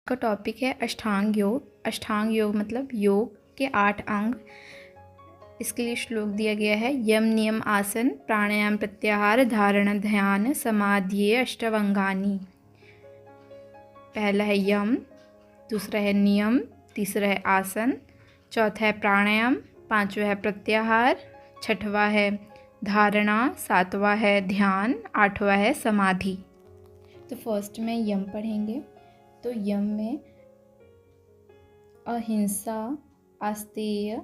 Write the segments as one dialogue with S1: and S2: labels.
S1: का टॉपिक है अष्टांग योग। अष्टांग योग मतलब योग के 8 अंग। इसके लिए श्लोक दिया गया है, यम नियम आसन प्राणायाम प्रत्याहार धारण ध्यान समाधिये अष्टावंगानि। पहला है यम, दूसरा है नियम, तीसरा है आसन, चौथा है प्राणायाम, पांचवा है प्रत्याहार, छठवां है धारणा, सातवां है ध्यान, आठवां है समाधि। तो फर्स्ट में यम पढ़ेंगे। तो यम में अहिंसा, आस्तेय,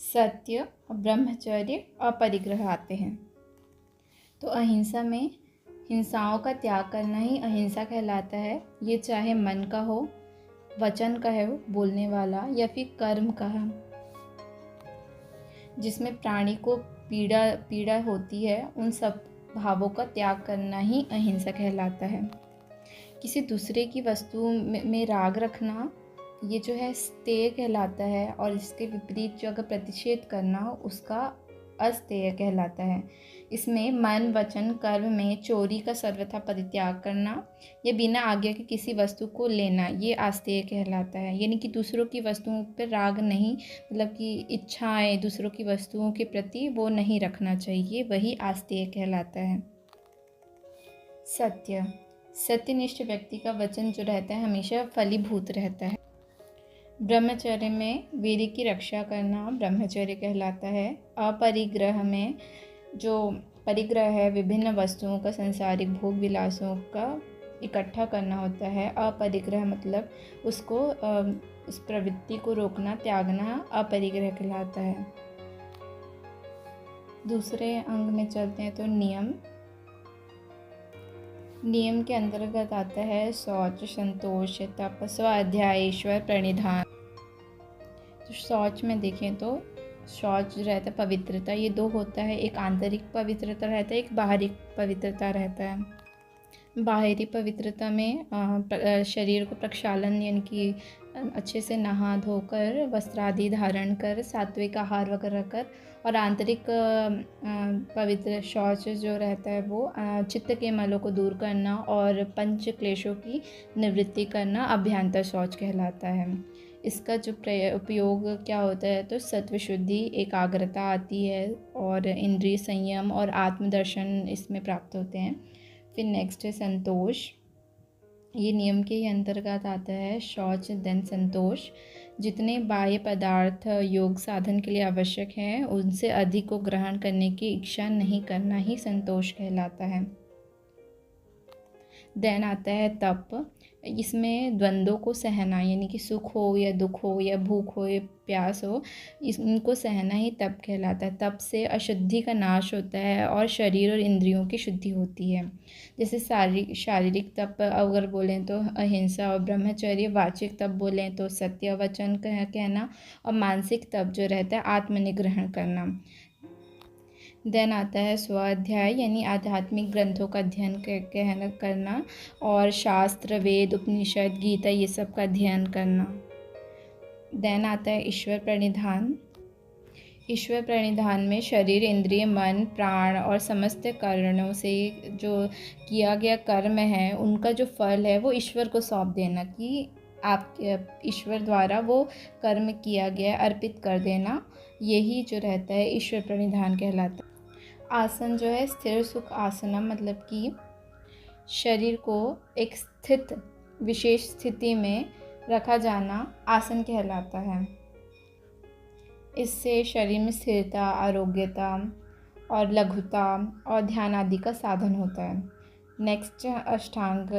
S1: सत्य, ब्रह्मचर्य, अपरिग्रह आते हैं। तो अहिंसा में हिंसाओं का त्याग करना ही अहिंसा कहलाता है। ये चाहे मन का हो, वचन का है बोलने वाला, या फिर कर्म का है जिसमें प्राणी को पीड़ा होती है, उन सब भावों का त्याग करना ही अहिंसा कहलाता है। किसी दूसरे की वस्तु में राग रखना ये जो है स्तेय कहलाता है, और इसके विपरीत जो अगर प्रतिषेध करना हो उसका अस्तेय कहलाता है। इसमें मन वचन कर्म में चोरी का सर्वथा परित्याग करना या बिना आज्ञा के किसी वस्तु को लेना ये आस्तेय कहलाता है। यानी कि दूसरों की वस्तुओं पर राग नहीं, मतलब कि इच्छाएं दूसरों की वस्तुओं के प्रति वो नहीं रखना चाहिए, वही आस्तेय कहलाता है। सत्य, सत्यनिष्ठ व्यक्ति का वचन जो रहता है हमेशा फलीभूत रहता है। ब्रह्मचर्य में वीर्य की रक्षा करना ब्रह्मचर्य कहलाता है। अपरिग्रह में जो परिग्रह है विभिन्न वस्तुओं का, सांसारिक भोग विलासों का इकट्ठा करना होता है। अपरिग्रह मतलब उसको उस प्रवृत्ति को रोकना, त्यागना अपरिग्रह कहलाता है। दूसरे अंग में चलते हैं तो नियम। नियम के अंतर्गत आता है शौच, संतोष, तप, स्वाध्याय, ईश्वर प्रणिधान। तो शौच में देखें तो शौच जो रहता है पवित्रता, ये दो होता है, एक आंतरिक पवित्रता रहता है, एक बाहरी पवित्रता रहता है। बाहरी पवित्रता में शरीर को प्रक्षालन यानी कि अच्छे से नहा धोकर वस्त्र आदि धारण कर सात्विक आहार वगैरह कर, और आंतरिक पवित्र शौच जो रहता है वो चित्त के मलों को दूर करना और पंच क्लेशों की निवृत्ति करना अभ्यंतर शौच कहलाता है। इसका जो उपयोग क्या होता है तो सत्व शुद्धि, एकाग्रता आती है और इंद्रिय संयम और आत्मदर्शन इसमें प्राप्त होते हैं। फिर नेक्स्ट है संतोष। ये नियम के ही अंतर्गत आता है शौच देन संतोष। जितने बाह्य पदार्थ योग साधन के लिए आवश्यक हैं उनसे अधिक को ग्रहण करने की इच्छा नहीं करना ही संतोष कहलाता है। देन आता है तप। इसमें द्वंद्वों को सहना, यानी कि सुख हो या दुख हो या भूख हो या प्यास हो, इनको सहना ही तप कहलाता है। तप से अशुद्धि का नाश होता है और शरीर और इंद्रियों की शुद्धि होती है। जैसे शारीरिक तप अगर बोलें तो अहिंसा और ब्रह्मचर्य, वाचिक तप बोलें तो सत्य वचन कहना, और मानसिक तप जो रहता है आत्मनिग्रहण करना। देन आता है स्वाध्याय, यानी आध्यात्मिक ग्रंथों का अध्ययन करना और शास्त्र, वेद, उपनिषद, गीता ये सब का अध्ययन करना। देन आता है ईश्वर प्रणिधान। ईश्वर प्रणिधान में शरीर, इंद्रिय, मन, प्राण और समस्त कारणों से जो किया गया कर्म है उनका जो फल है वो ईश्वर को सौंप देना, कि आप ईश्वर द्वारा वो कर्म किया गया अर्पित कर देना, यही जो रहता है ईश्वर प्रणिधान कहलाता है। आसन जो है स्थिर सुख आसनम, मतलब कि शरीर को एक स्थित विशेष स्थिति में रखा जाना आसन कहलाता है। इससे शरीर में स्थिरता, आरोग्यता और लघुता और ध्यान आदि का साधन होता है। नेक्स्ट अष्टांग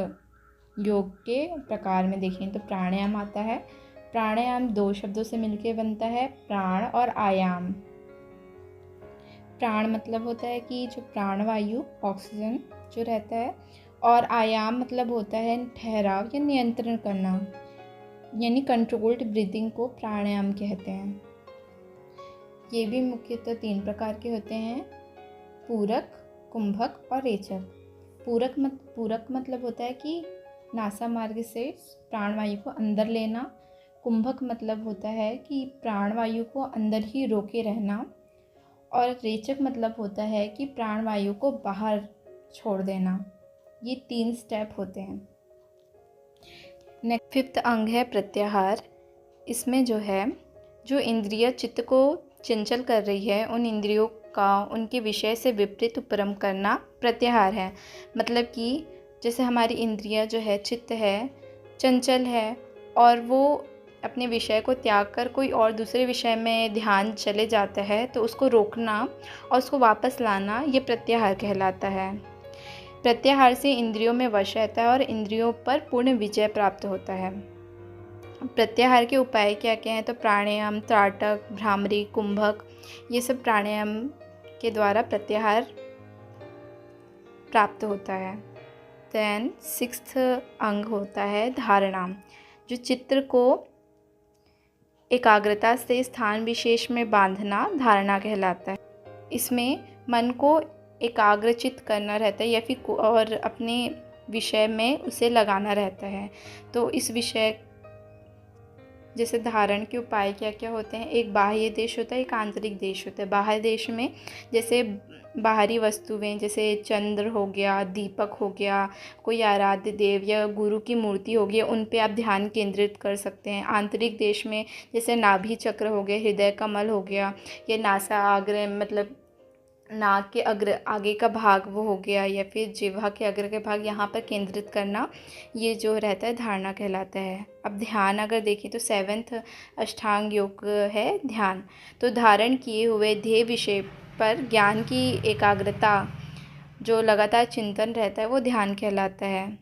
S1: योग के प्रकार में देखें तो प्राणायाम आता है। प्राणायाम 2 शब्दों से मिलकर बनता है, प्राण और आयाम। प्राण मतलब होता है कि जो प्राणवायु ऑक्सीजन जो रहता है, और आयाम मतलब होता है ठहराव या नियंत्रण करना, यानी कंट्रोल्ड ब्रीदिंग को प्राणायाम कहते हैं। ये भी मुख्यतः 3 प्रकार के होते हैं, पूरक, कुंभक और रेचक। पूरक मतलब होता है कि नासा मार्ग से प्राणवायु को अंदर लेना। कुंभक मतलब होता है कि प्राणवायु को अंदर ही रोके रहना। और रेचक मतलब होता है कि प्राणवायु को बाहर छोड़ देना। ये 3 स्टेप होते हैं। नेक्स्ट 5th अंग है प्रत्याहार। इसमें जो है, जो इंद्रिय चित्त को चंचल कर रही है, उन इंद्रियों का उनके विषय से विपरीत उपरम करना प्रत्याहार है। मतलब कि जैसे हमारी इंद्रियां जो है, चित्त है, चंचल है और वो अपने विषय को त्याग कर कोई और दूसरे विषय में ध्यान चले जाता है, तो उसको रोकना और उसको वापस लाना ये प्रत्याहार कहलाता है। प्रत्याहार से इंद्रियों में वश रहता है और इंद्रियों पर पूर्ण विजय प्राप्त होता है। प्रत्याहार के उपाय क्या क्या हैं? तो प्राणायाम, त्राटक, भ्रामरी, कुंभक, ये सब प्राणायाम के द्वारा प्रत्याहार प्राप्त होता है। देन 6th अंग होता है धारणा, जो चित्र को एकाग्रता से स्थान विशेष में बांधना धारणा कहलाता है। इसमें मन को एकाग्रचित करना रहता है या फिर और अपने विषय में उसे लगाना रहता है। तो इस विषय जैसे धारण के उपाय क्या क्या होते हैं? एक बाह्य देश होता है, एक आंतरिक देश होता है। बाह्य देश में जैसे बाहरी वस्तुएं, जैसे चंद्र हो गया, दीपक हो गया, कोई आराध्य देव या गुरु की मूर्ति हो गई, उन पे आप ध्यान केंद्रित कर सकते हैं। आंतरिक देश में जैसे नाभि चक्र हो गया, हृदय कमल हो गया, या नासाग्र मतलब नाक के आगे का भाग वो हो गया, या फिर जिह्वा के अग्र के भाग, यहाँ पर केंद्रित करना, ये जो रहता है धारणा कहलाता है। अब ध्यान अगर देखें तो 7th अष्टांग योग है ध्यान। तो धारण किए हुए ध्येय विषय पर ज्ञान की एकाग्रता, जो लगातार चिंतन रहता है, वो ध्यान कहलाता है।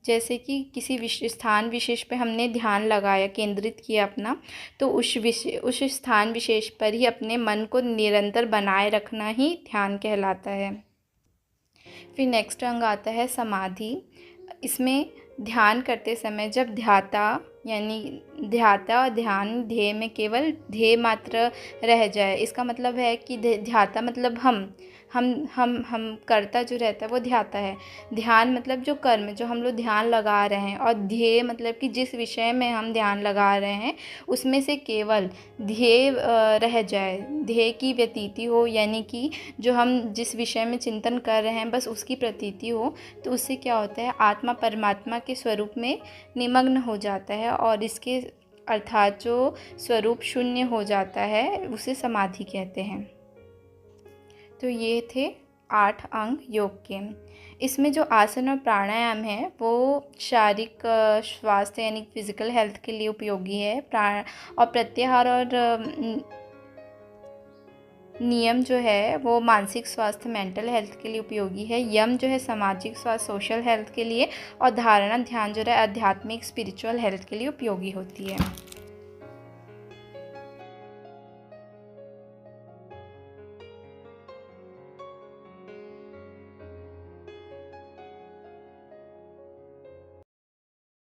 S1: जैसे कि किसी स्थान विशेष पे हमने ध्यान लगाया, केंद्रित किया अपना, तो उस स्थान विशेष पर ही अपने मन को निरंतर बनाए रखना ही ध्यान कहलाता है। फिर नेक्स्ट अंग आता है समाधि। इसमें ध्यान करते समय जब ध्याता और ध्यान ध्येय में केवल ध्येय मात्र रह जाए, इसका मतलब है कि ध्याता मतलब हम कर्ता जो रहता है वो ध्याता है। ध्यान मतलब जो कर्म, जो हम लोग ध्यान लगा रहे हैं, और ध्येय मतलब कि जिस विषय में हम ध्यान लगा रहे हैं उसमें से केवल ध्येय रह जाए, ध्येय की व्यतीति हो, यानी कि जो हम जिस विषय में चिंतन कर रहे हैं बस उसकी प्रतीति हो। तो उससे क्या होता है, आत्मा परमात्मा के स्वरूप में निमग्न हो जाता है और इसके अर्थात जो स्वरूप शून्य हो जाता है, उसे समाधि कहते हैं। तो ये थे 8 अंग योग के। इसमें जो आसन और प्राणायाम है वो शारीरिक स्वास्थ्य यानी फिजिकल हेल्थ के लिए उपयोगी है। और प्रत्याहार और नियम जो है वो मानसिक स्वास्थ्य मेंटल हेल्थ के लिए उपयोगी है। यम जो है सामाजिक स्वास्थ्य सोशल हेल्थ के लिए, और धारणा ध्यान जो है आध्यात्मिक स्पिरिचुअल हेल्थ के लिए उपयोगी होती है।